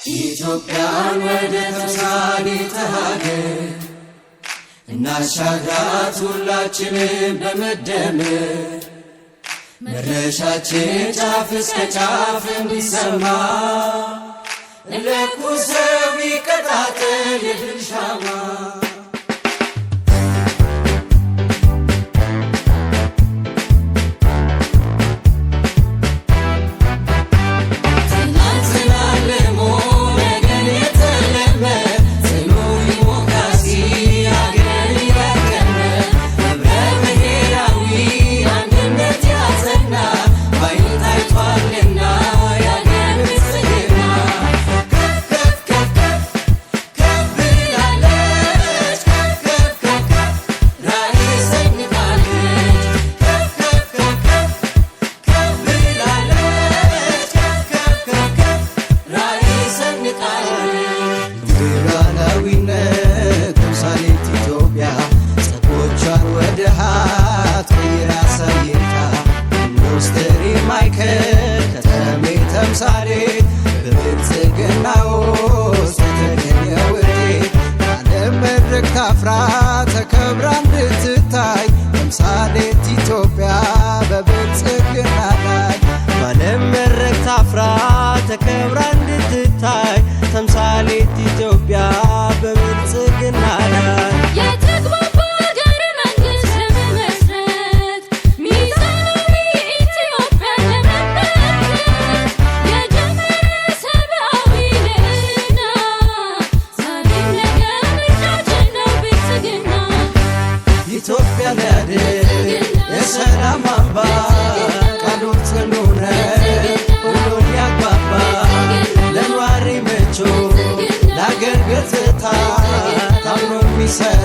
ኢትዮጵያን ወደ ተምሳሌተ ሀገር እናሻግራት ሁላችንም በመደመር መድረሻችን ጫፍ እስከ ጫፍ እንዲሰማ ለኩሰው ይቀጣጠል የድል ሻማ ታፍራ ተከብራ እንድትታይ ተምሳሌት ኢትዮጵያ በብልጽግና ላይ ባለም መድረክ ታፍራ ተከብራ እንድትታይ ተምሳሌት ኢትዮጵያ በብልጽግና ላይ ኢትዮጵያ ለድል የሰላም አምባ ቃሉ ጽኑ ነው ሁሉን ያግባባ ለኗሪ ምቹ ለአገር ገጽታ ታምኖ የሚሰራ